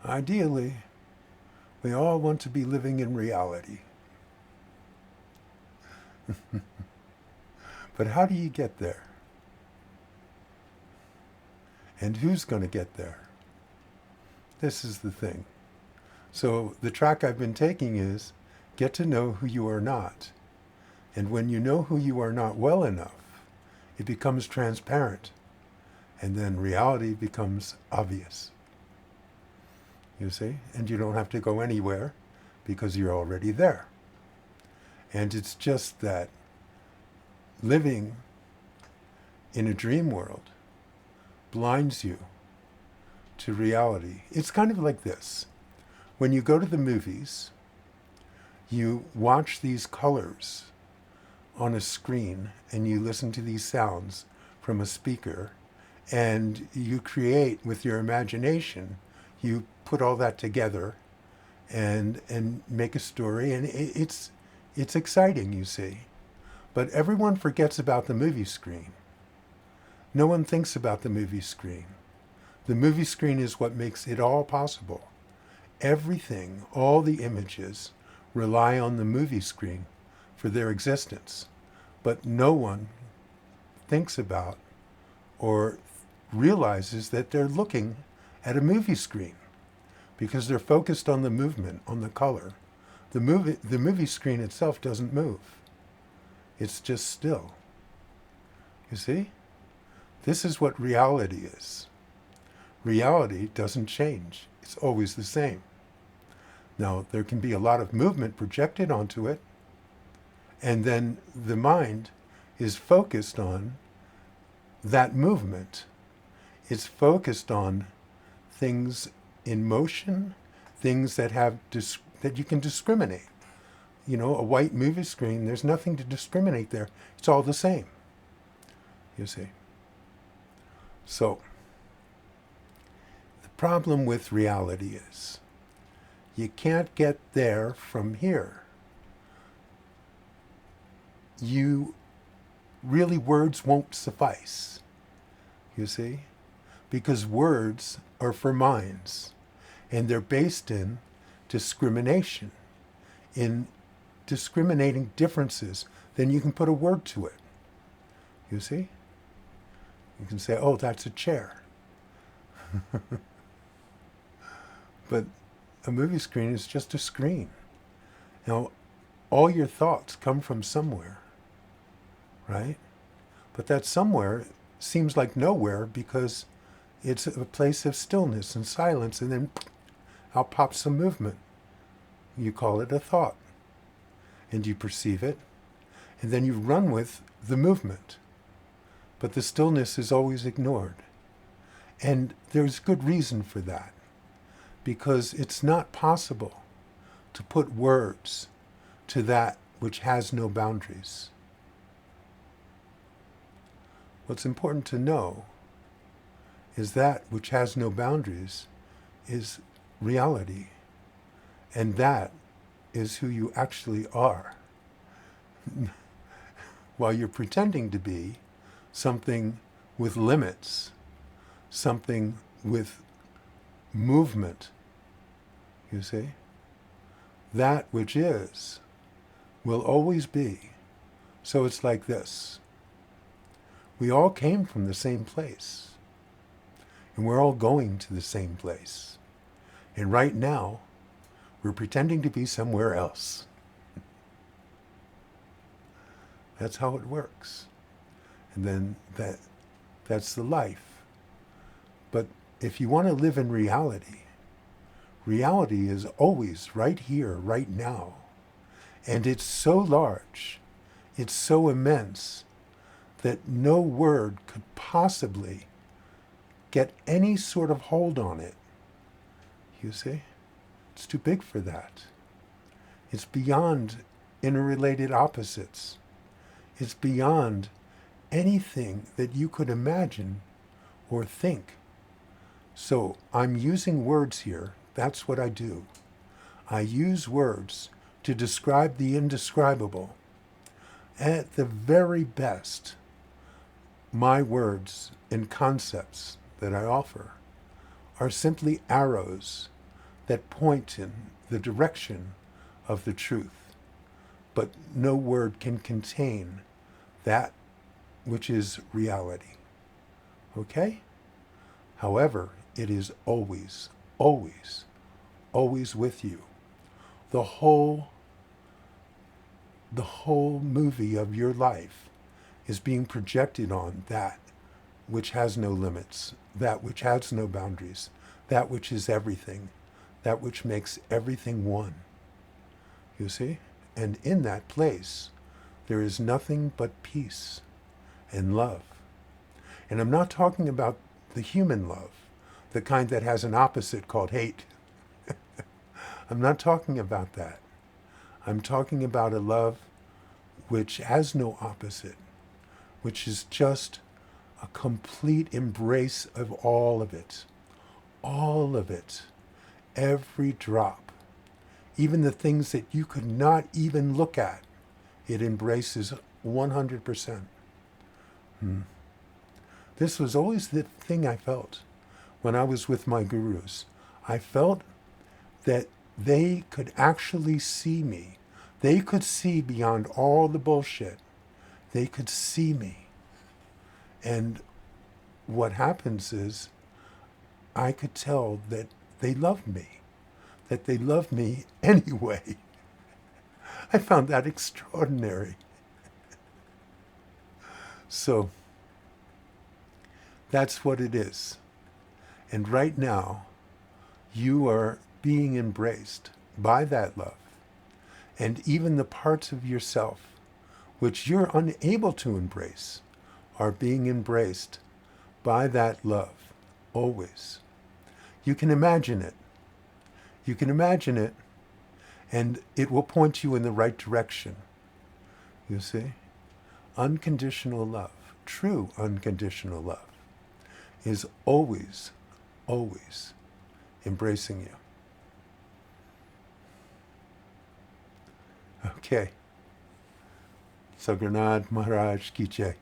Ideally, we all want to be living in reality. But how do you get there? And who's going to get there? This is the thing. So the track I've been taking is get to know who you are not. And when you know who you are not well enough, it becomes transparent. And then reality becomes obvious. You see? And you don't have to go anywhere because you're already there. And it's just that living in a dream world blinds you to reality. It's kind of like this. When you go to the movies, you watch these colors on a screen and you listen to these sounds from a speaker and you create with your imagination, you put all that together and make a story, and it's exciting, you see. But everyone forgets about the movie screen. No one thinks about the movie screen. The movie screen is what makes it all possible. Everything, all the images, rely on the movie screen for their existence. But no one thinks about or realizes that they're looking at a movie screen because they're focused on the movement, on the color. The movie screen itself doesn't move. It's just still. You see? This is what reality is. Reality doesn't change. It's always the same. Now, there can be a lot of movement projected onto it, and then the mind is focused on that movement. It's focused on things in motion, things that have that you can discriminate. You know, a white movie screen, there's nothing to discriminate there. It's all the same, you see. So, the problem with reality is you can't get there from here. Words won't suffice, you see, because words are for minds, and they're based in discrimination, in discriminating differences. Then you can put a word to it, you see. You can say, oh, that's a chair. But a movie screen is just a screen. Now, all your thoughts come from somewhere, right? But that somewhere seems like nowhere because it's a place of stillness and silence, and then out pops some movement. You call it a thought. And you perceive it, and then you run with the movement. But the stillness is always ignored. And there's good reason for that, because it's not possible to put words to that which has no boundaries. What's important to know is that which has no boundaries is reality, and that is who you actually are. While you're pretending to be something with limits, something with movement, you see, that which is will always be. So it's like this. We all came from the same place, and we're all going to the same place. And right now, we're pretending to be somewhere else. That's how it works. And then that's the life. But if you want to live in reality, reality is always right here, right now. And it's so large, it's so immense, that no word could possibly get any sort of hold on it. You see? It's too big for that. It's beyond interrelated opposites. It's beyond anything that you could imagine or think. So I'm using words here. That's what I do. I use words to describe the indescribable. At the very best, my words and concepts that I offer are simply arrows that point in the direction of the truth. But no word can contain that which is reality. Okay? However, it is always, always, always with you. The whole movie of your life is being projected on that which has no limits, that which has no boundaries, that which is everything, that which makes everything one. You see? And in that place, there is nothing but peace and love. And I'm not talking about the human love, the kind that has an opposite called hate. I'm not talking about that. I'm talking about a love which has no opposite, which is just a complete embrace of all of it, every drop, even the things that you could not even look at, it embraces 100%. This was always the thing I felt when I was with my gurus. I felt that they could actually see me. They could see beyond all the bullshit. They could see me. And what happens is I could tell that they loved me, that they loved me anyway. I found that extraordinary. So that's what it is. And right now, you are being embraced by that love. And even the parts of yourself which you're unable to embrace are being embraced by that love, always. You can imagine it. You can imagine it, and it will point you in the right direction. You see? Unconditional love, true unconditional love, is always, always embracing you. Okay. Sagranad Maharaj Ki Jai.